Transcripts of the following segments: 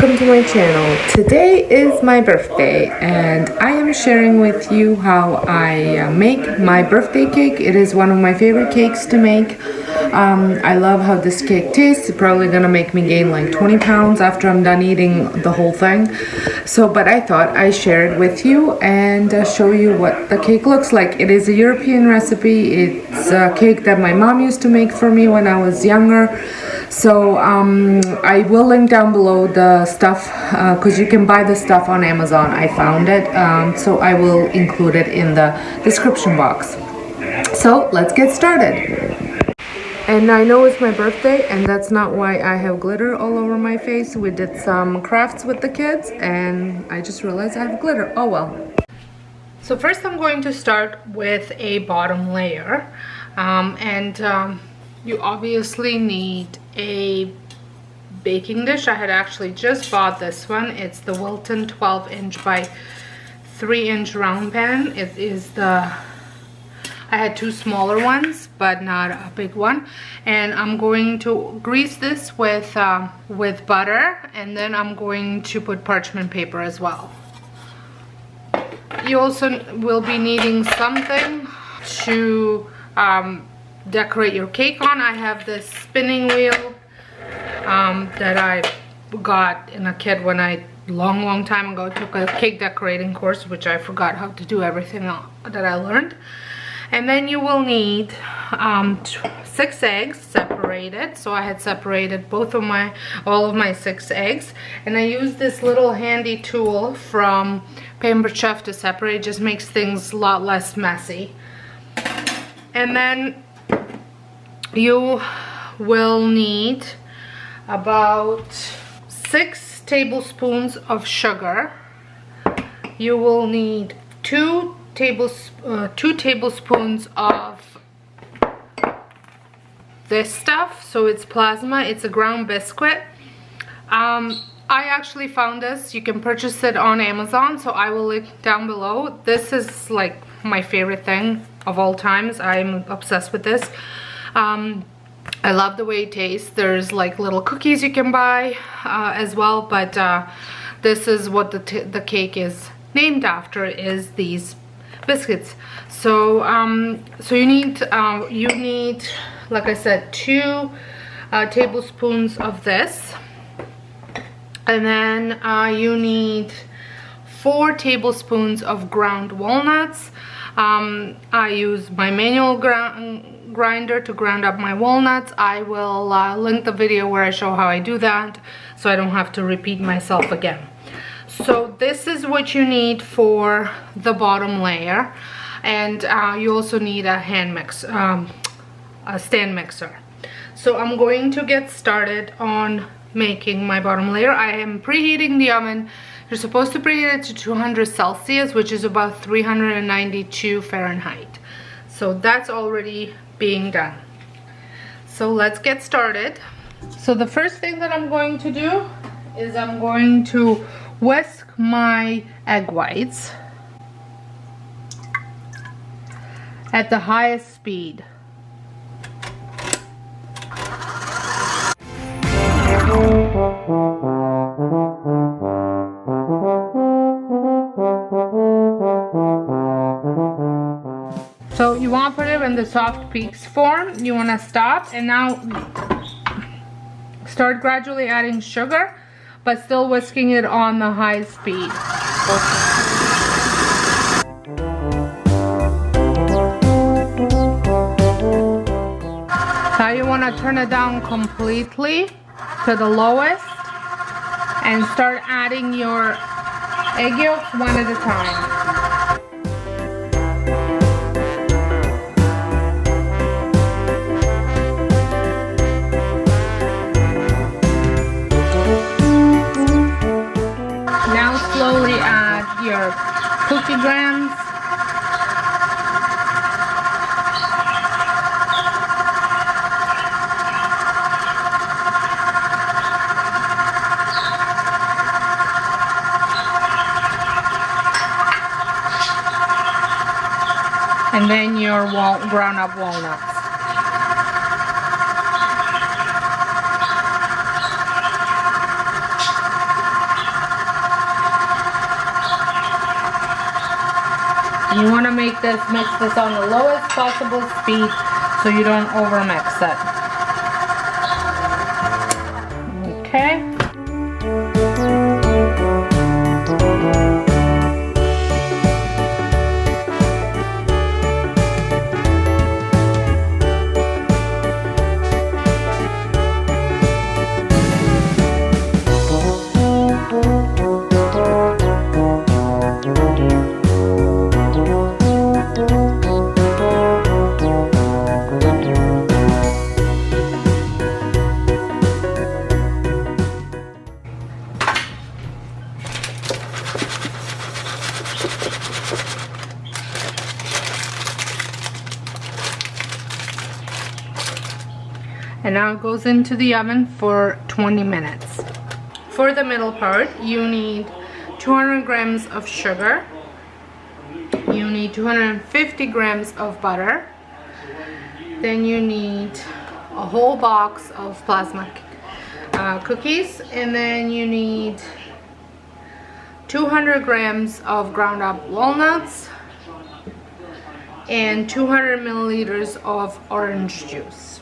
welcome to my channel. Today is my birthday and I am sharing with you how I make my birthday cake. It is one of my favorite cakes to make. I love how this cake tastes. It's probably gonna make me gain like 20 pounds after I'm done eating the whole thing. But I thought I'd share it with you and show you what the cake looks like. It is a European recipe. It's a cake that my mom used to make for me when I was younger. So I will link down below the stuff because you can buy the stuff on Amazon. I found it, so I will include it in the description box. So let's get started. And I know it's my birthday, and that's not why I have glitter all over my face. We did some crafts with the kids, and I just realized I have glitter. Oh well. So first I'm going to start with a bottom layer, you obviously need a baking dish. I had actually just bought this one. It's the Wilton 12-inch by 3-inch round pan. It is I had two smaller ones, but not a big one. And I'm going to grease this with butter, and then I'm going to put parchment paper as well. You also will be needing something to decorate your cake on. I have this spinning wheel that I got in a kit when I long time ago took a cake decorating course, which I forgot how to do everything that I learned. And then you will need 6 eggs separated. So I had separated all of my 6 eggs, and I used this little handy tool from Pampered Chef to separate. It just makes things a lot less messy. And then you will need about 6 tablespoons of sugar. You will need 2 tablespoons of this stuff. So it's plasma. It's a ground biscuit. I actually found this. You can purchase it on Amazon, so I will link down below. This is like my favorite thing of all times. I'm obsessed with this. I love the way it tastes. There's like little cookies you can buy as well, but this is what the cake is named after, is these biscuits. So you need like I said, 2 tablespoons of this, and then you need 4 tablespoons of ground walnuts. I use my manual grinder to grind up my walnuts. I will link the video where I show how I do that, so I don't have to repeat myself again. So this is what you need for the bottom layer, and you also need a a stand mixer. So I'm going to get started on making my bottom layer. I am preheating the oven. You're supposed to preheat it to 200 Celsius, which is about 392 Fahrenheit. So that's already being done. So let's get started. So the first thing that I'm going to do is I'm going to whisk my egg whites at the highest speed. So you want to put it in the soft peaks form. You want to stop, and now start gradually adding sugar, but still whisking it on the high speed. Now you want to turn it down completely to the lowest and start adding your egg yolks one at a time. Now slowly add your cookie grams. And then your ground up walnuts. You want to mix this on the lowest possible speed so you don't overmix it. Okay. And now it goes into the oven for 20 minutes. For the middle part, you need 200 grams of sugar. You need 250 grams of butter. Then you need a whole box of plasma cookies. And then you need 200 grams of ground up walnuts and 200 milliliters of orange juice.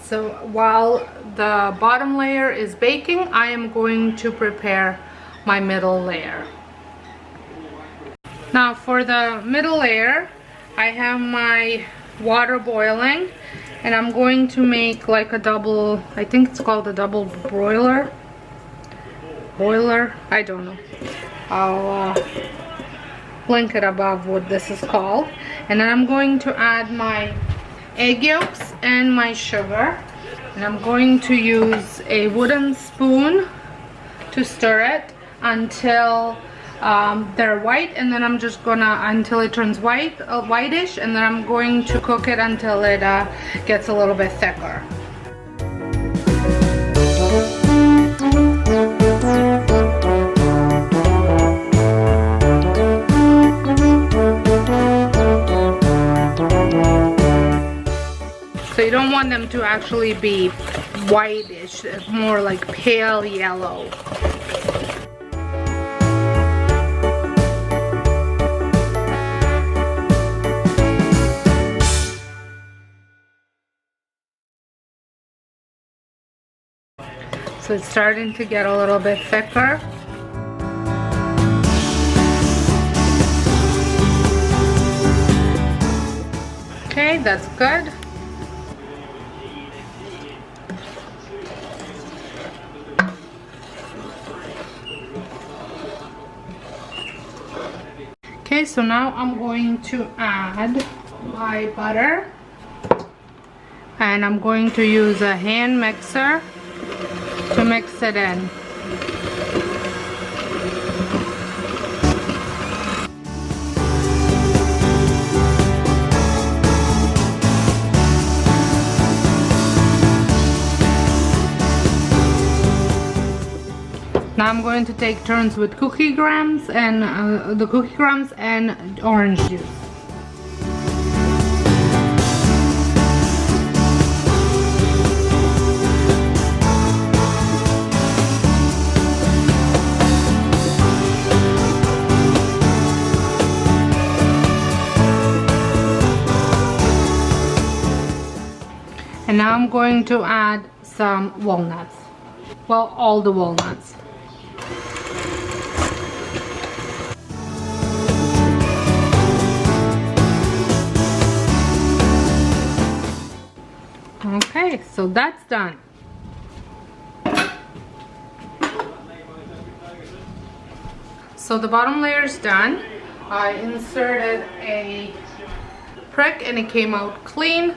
So while the bottom layer is baking, I am going to prepare my middle layer. Now for the middle layer, I have my water boiling, and I'm going to make like a double, I think it's called a double boiler, I don't know. I'll link it above what this is called. And then I'm going to add my egg yolks and my sugar, and I'm going to use a wooden spoon to stir it until they're white, and then I'm just gonna until it turns whitish, and then I'm going to cook it until it gets a little bit thicker. So you don't want them to actually be whitish, more like pale yellow. So it's starting to get a little bit thicker. Okay, that's good. Okay, so now I'm going to add my butter, and I'm going to use a hand mixer to mix it in. Now I'm going to take turns with cookie crumbs and orange juice. And now I'm going to add some walnuts. Well, all the walnuts. Okay, so that's done. So the bottom layer is done. I inserted a prick and it came out clean.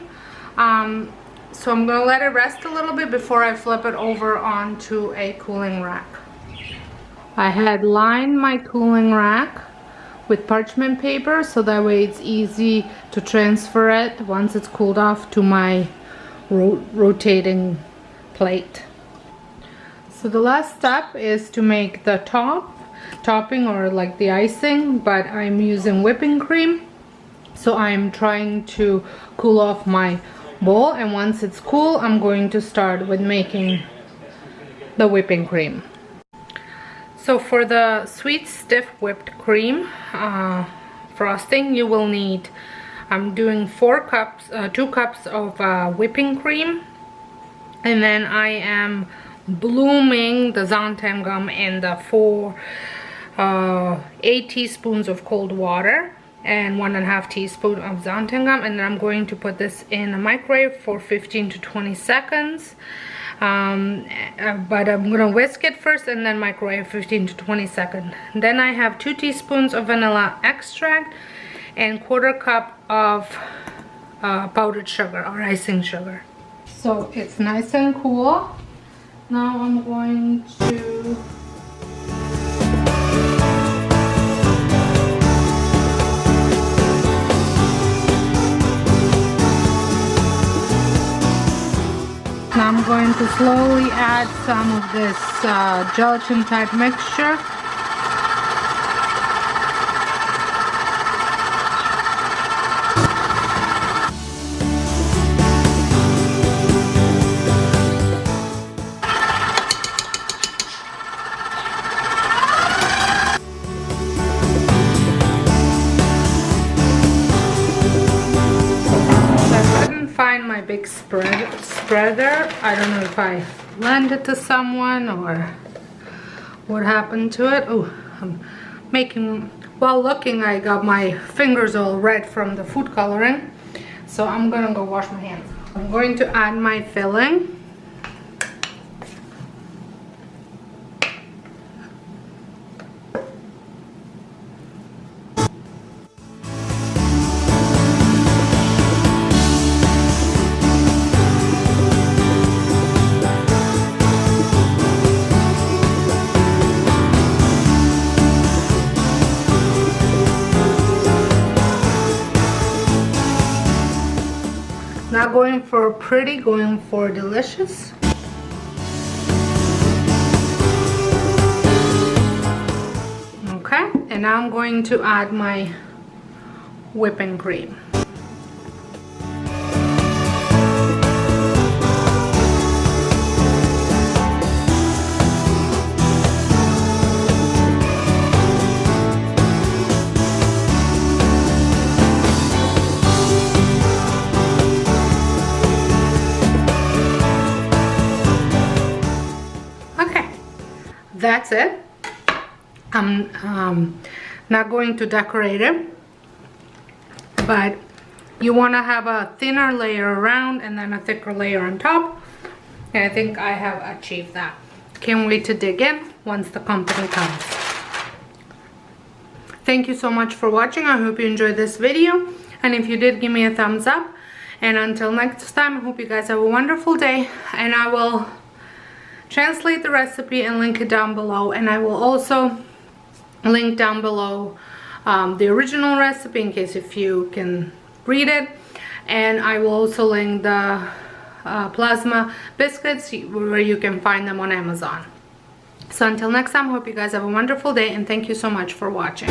So I'm going to let it rest a little bit before I flip it over onto a cooling rack. I had lined my cooling rack with parchment paper so that way it's easy to transfer it once it's cooled off to my rotating plate. So the last step is to make the topping or like the icing, but I'm using whipping cream. So I'm trying to cool off my bowl, and once it's cool I'm going to start with making the whipping cream. So for the sweet stiff whipped cream frosting, you will need, I'm doing 2 cups of whipping cream, and then I am blooming the xanthan gum in the 8 teaspoons of cold water and 1.5 teaspoon of xanthan gum, and then I'm going to put this in a microwave for 15 to 20 seconds. But I'm gonna whisk it first and then microwave 15 to 20 seconds. Then I have 2 teaspoons of vanilla extract and 1/4 cup of powdered sugar or icing sugar. So it's nice and cool. Now I'm going to slowly add some of this gelatin type mixture. My big spreader. I don't know if I lent it to someone or what happened to it. Oh, I'm making, while looking, I got my fingers all red from the food coloring, so I'm gonna go wash my hands. I'm going to add my filling. Not going for pretty, going for delicious. Okay, and now I'm going to add my whipping cream. That's it. I'm not going to decorate it, but you want to have a thinner layer around and then a thicker layer on top, and I think I have achieved that. Can't wait to dig in once the company comes. Thank you so much for watching. I hope you enjoyed this video, and if you did, give me a thumbs up, and until next time, I hope you guys have a wonderful day, and I will translate the recipe and link it down below, and I will also link down below the original recipe in case if you can read it, and I will also link the plasma biscuits where you can find them on Amazon. So until next time, I hope you guys have a wonderful day, and thank you so much for watching.